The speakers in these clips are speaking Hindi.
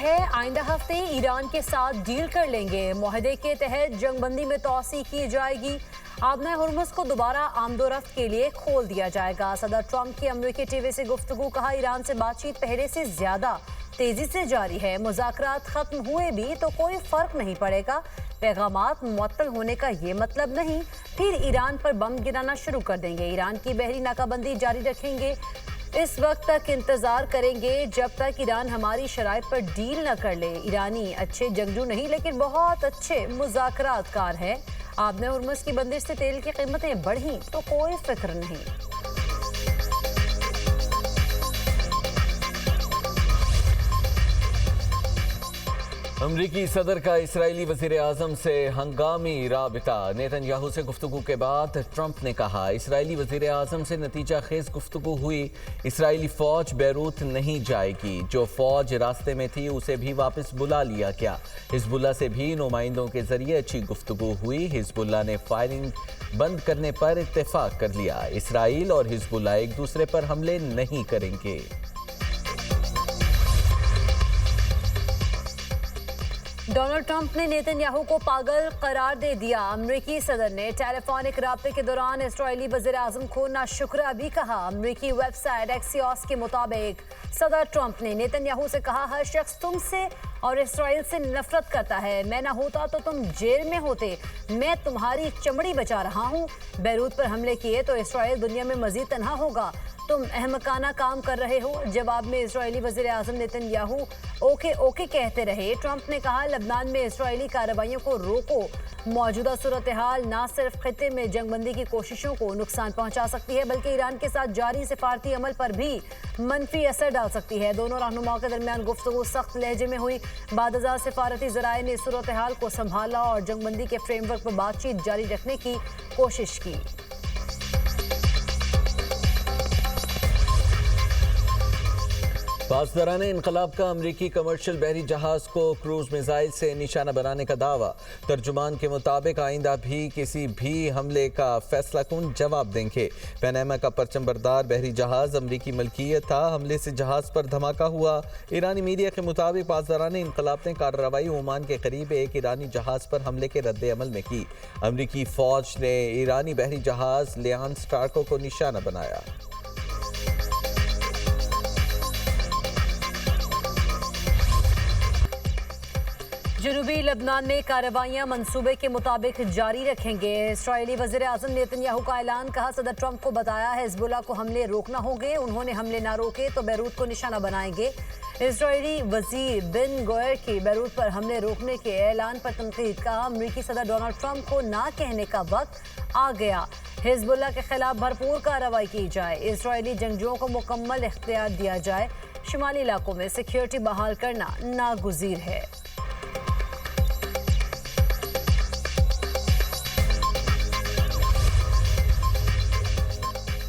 है आइंदा हफ्ते ईरान के साथ डील कर लेंगे। मुआहदे के तहत जंगबंदी में तोसी की जाएगी। आबना हुर्मुज को दोबारा आमदोरफ्त के लिए खोल दिया जाएगा। सदर ट्रंप की अमेरिकी टीवी से गुफ्तगू, कहा ईरान से बातचीत पहले से ज्यादा तेजी से जारी है। मुज़ाकरात खत्म हुए भी तो कोई फर्क नहीं पड़ेगा। पैगामात मुअत्तल होने का ये मतलब नहीं, फिर ईरान पर बम गिराना शुरू कर देंगे। ईरान की बहरी नाकाबंदी जारी रखेंगे। इस वक्त तक इंतजार करेंगे जब तक ईरान हमारी शराइत पर डील न कर ले। ईरानी अच्छे जंगजू नहीं लेकिन बहुत अच्छे मुज़ाकरातकार हैं। आबना हुर्मुज की बंदिश से तेल की कीमतें बढ़ी तो कोई फिक्र नहीं। अमरीकी सदर का इसराइली वज़ीर आज़म से हंगामी राबिता। नेतन्याहू से गुफ्तगू के बाद ट्रंप ने कहा, इसराइली वज़ीर आज़म से नतीजा खेज गुफ्तगू हुई। इसराइली फ़ौज बैरूत नहीं जाएगी। जो फ़ौज रास्ते में थी उसे भी वापस बुला लिया गया। हिज़्बुल्लाह से भी नुमाइंदों के जरिए अच्छी गुफ्तगू हुई। हिज़्बुल्लाह ने फायरिंग बंद करने पर इत्तेफाक कर लिया। इसराइल और हिज़्बुल्लाह एक दूसरे पर हमले नहीं करेंगे। डोनाल्ड ट्रंप ने नेतन्याहू को पागल करार दे दिया। अमरीकी सदर ने टेलीफोनिक राब्ते के दौरान इसराइली वज़ीर आज़म को नाशुक्रा भी कहा। अमरीकी वेबसाइट एक्सियोस के मुताबिक सदर ट्रंप ने नेतन्याहू से कहा, हर शख्स तुमसे और इसराइल से नफरत करता है। मैं ना होता तो तुम जेल में होते। मैं तुम्हारी चमड़ी बचा रहा हूँ। बैरूत पर हमले किए तो इसराइल दुनिया में मजीद तन्हा होगा। तुम अहमकाना काम कर रहे हो। जवाब में इजरायली वज़ीर आज़म नेतन्याहू ओके ओके कहते रहे। ट्रंप ने कहा, लबनान में इजरायली कार्रवाइयों को रोको। मौजूदा सूरत हाल न सिर्फ खित्ते में जंगबंदी की कोशिशों को नुकसान पहुंचा सकती है बल्कि ईरान के साथ जारी सिफारती अमल पर भी मनफी असर डाल सकती है। दोनों रहनुमाओं के दरमियान गुफ्तगू सख्त लहजे में हुई। बादशाह सिफारती ज़राए ने सूरत हाल को संभाला और जंगबंदी के फ्रेमवर्क पर बातचीत जारी रखने की कोशिश की। पासदाराने इनकलाब का अमरीकी कमर्शियल बहरी जहाज को क्रूज मिसाइल से निशाना बनाने का दावा। तर्जुमान के मुताबिक आइंदा भी किसी भी हमले का फैसला कुन जवाब देंगे। पनामा का परचम बरदार बहरी जहाज अमरीकी मलकियत था। हमले से जहाज पर धमाका हुआ। ईरानी मीडिया के मुताबिक पासदाराने इनकलाब ने कार्रवाई ओमान के करीब एक ईरानी जहाज पर हमले के रद्द अमल में की। अमरीकी फौज ने ईरानी बहरी जहाज लियान स्टार्को को निशाना बनाया। जनूबी लबनान में कार्रवाइयां मंसूबे के मुताबिक जारी रखेंगे। इसराइली वज़ीर आज़म नेतन्याहू का ऐलान, कहा, सदर ट्रंप को बताया हिज़्बुल्लाह को हमले रोकना होंगे। उन्होंने हमले ना रोके तो बैरूत को निशाना बनाएंगे। इसराइली वज़ीर बिन गोयर की बैरूत पर हमले रोकने के ऐलान पर तनकीद। कहा, अमरीकी सदर डोनाल्ड ट्रंप को ना कहने का वक्त आ गया। हिज़्बुल्लाह के खिलाफ भरपूर कार्रवाई की जाए। इसराइली जंगजुओं को मुकम्मल इख्तियार दिया जाए। शुमाली इलाकों में सिक्योरिटी बहाल करना नागुज़ीर है।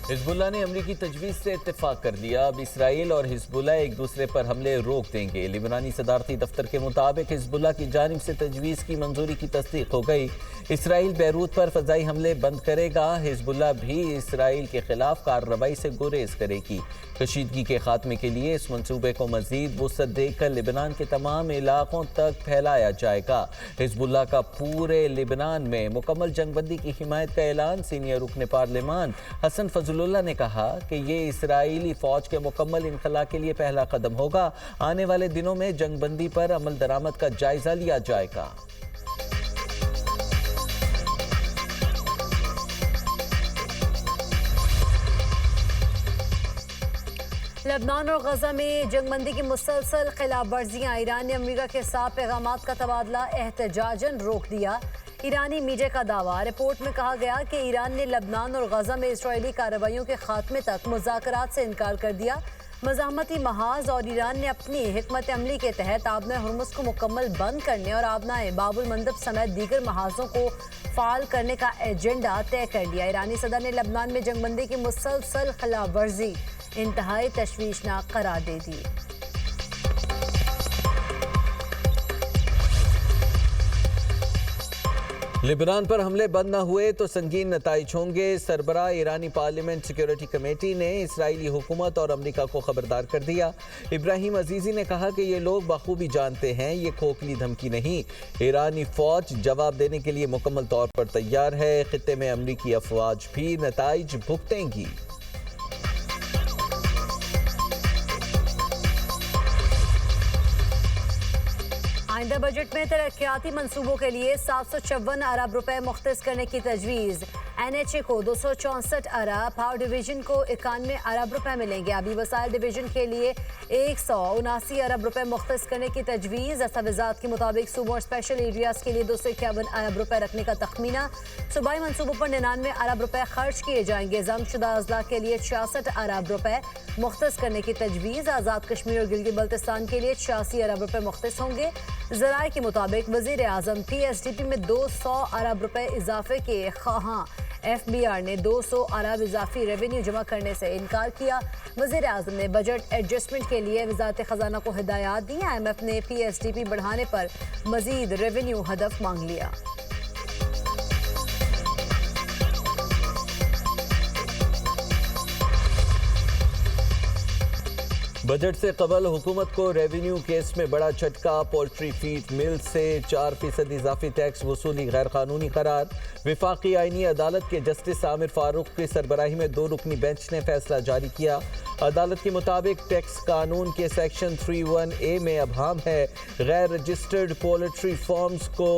हिज़्बुल्लाह ने अमरीकी तजवीज़ से इत्तेफाक कर लिया। अब इसराइल और हिज़्बुल्लाह एक दूसरे पर हमले रोक देंगे। लिबनानी सदारती दफ्तर के मुताबिक हिज़्बुल्लाह की जानिब से तजवीज़ की मंजूरी की तस्दीक हो गई। इसराइल बैरूत पर फ़ज़ाई हमले बंद करेगा। हिज़्बुल्लाह भी इसराइल के खिलाफ कार्रवाई से गुरेज करेगी। कशीदगी के खात्मे के लिए इस मनसूबे को मज़ीद वुसअत देकर लिबनान के तमाम इलाकों तक फैलाया जाएगा। हिज़्बुल्लाह का पूरे लिबनान में मुकम्मल जंगबंदी की हिमायत का ऐलान। सीनियर रुकन पार्लिमान हसन फजलुल्लाह ने कहा कि ये इसराइली फ़ौज के मुकम्मल इनखला के लिए पहला कदम होगा। आने वाले दिनों में जंगबंदी पर अमल दरामद का जायजा लिया जाएगा। लबनान और गजा में जंगबंदी की मुसलसल खिलाफ वर्जियाँ। ईरान ने अमेरिका के साथ पैगामात का तबादला एहतजाजन रोक दिया। ईरानी मीडिया का दावा। रिपोर्ट में कहा गया कि ईरान ने लबनान और गजा में इसराइली कार्रवाइयों के खात्मे तक मुज़ाकरात से इनकार कर दिया। मज़ाहमती महाज और ईरान ने अपनी हिकमत अमली के तहत आबना हुर्मुज को मुकम्मल बंद करने और आबना बाबुल मंदब समेत दीगर महाजों को फाल करने का एजेंडा तय कर लिया। ईरानी सदर ने लबनान में जंगबंदी की मुसलसल खिलाफ वर्जी इंतहाई तशवीशनाक करार दे दी। लेबनान पर हमले बंद न हुए तो संगीन नताइज होंगे। सरबराह ईरानी पार्लियामेंट सिक्योरिटी कमेटी ने इसराइली हुकूमत और अमेरिका को खबरदार कर दिया। इब्राहिम अजीजी ने कहा कि ये लोग बखूबी जानते हैं ये खोखली धमकी नहीं। ईरानी फौज जवाब देने के लिए मुकम्मल तौर पर तैयार है। खित्ते में अमेरिकी अफवाज भी नताइज भुगतेंगी। आइंदा बजट में तरक्याती मंसूबों के लिए 754 अरब रुपए मुख्तस करने की तजवीज़। NHA को 264 अरब, पावर डिवीजन को 91 अरब रुपए मिलेंगे। आबी वसाइल डिवीजन के लिए 179 अरब रुपए मुख्तस करने की तजवीज़। दस्तावेजात के मुताबिक सूबों और स्पेशल एरियाज के लिए 251 अरब रुपए रखने का तखमीना। सूबाई मनसूबों पर 99 अरब रुपए खर्च किए जाएंगे। जंगशुदा अजला के लिए 66 अरब रुपए मुख्तस करने की तजवीज़। आज़ाद कश्मीर और गिलगित बल्तिस्तान के लिए 86 अरब रुपए मुख्तस होंगे। ज़राए के मुताबिक वज़ीर आज़म PSDP में 200 अरब रुपए इजाफे के ख़्वाहां। FBR ने 200 अरब इजाफी रेवेन्यू जमा करने से इनकार किया। वज़ीर आज़म ने बजट एडजस्टमेंट के लिए वज़ारत ख़जाना को हिदायत दी। IMF ने PSDP बढ़ाने पर मज़ीद रेवेन्यू हदफ मांग लिया। बजट से कबल हुकूमत को रेवेन्यू केस में बड़ा झटका। पोल्ट्री फीड मिल से 4% इजाफी टैक्स वसूली गैर कानूनी करार। विफाकी आईनी अदालत के जस्टिस आमिर फारूक की सरबराही में 2 रुकनी बेंच ने फैसला जारी किया। अदालत के मुताबिक टैक्स कानून के सेक्शन 31A में अबहम है गैर रजिस्टर्ड पोल्ट्री फार्म्स को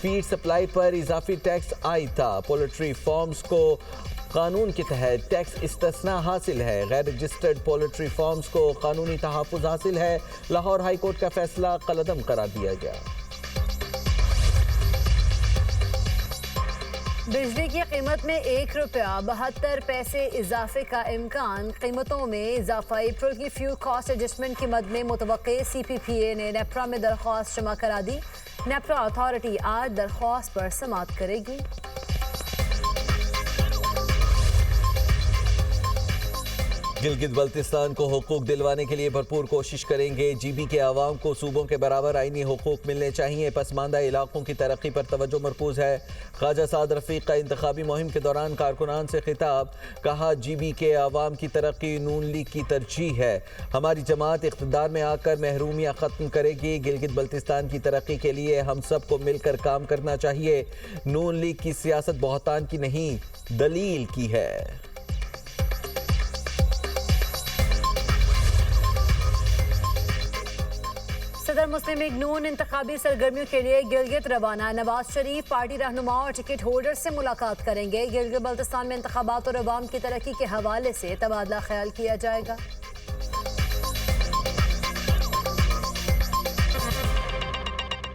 फीड सप्लाई पर इजाफी टैक्स आयद था। पोल्ट्री फार्म्स को कानून के तहत टैक्स इस्तिस्ना हासिल है। गैर रजिस्टर्ड पोल्ट्री फार्म्स को कानूनी तहफ़्फ़ुज़ हासिल है। लाहौर हाई कोर्ट का फैसला कलअदम करार दिया गया। बिजली की कीमत में 1 रुपया 72 पैसे इजाफे का इम्कान। कीमतों में इजाफा। अप्रैल की फ्यूल कॉस्ट एडजस्टमेंट की मद में मुतवक्के। CPPA ने नेप्रा में दरख्वास्त जमा करा दी। नेप्रा अथॉरिटी आज दरख्वास्त पर समाअत करेगी। गिलगित बल्तिस्तान को हुकूक दिलवाने के लिए भरपूर कोशिश करेंगे। GB के आवाम को सूबों के बराबर आईनी हुकूक मिलने चाहिए। पसमानदा इलाकों की तरक्की पर तवज्जो मरकूज है। ख्वाजा साद रफीक का इंतखाबी मुहिम के दौरान कारकुनान से खिताब। कहा GB के आवाम की तरक्की नून लीग की तरजीह है। हमारी जमात इख्तिदार में आकर महरूमियाँ ख़त्म करेगी। गिलगित बल्तिस्तान की तरक्की के लिए हम सबको मिलकर काम करना चाहिए। नून लीग की सियासत बहतान की नहीं दलील की है। सदर मुस्लिम लीग नून इंतखाबी सरगर्मियों के लिए गिलगित रवाना। नवाज शरीफ पार्टी रहनुमा और टिकट होल्डर से मुलाकात करेंगे। गिलगित बल्तिस्तान में इंतखाबात और अवाम की तरक्की के हवाले से तबादला ख्याल किया जाएगा।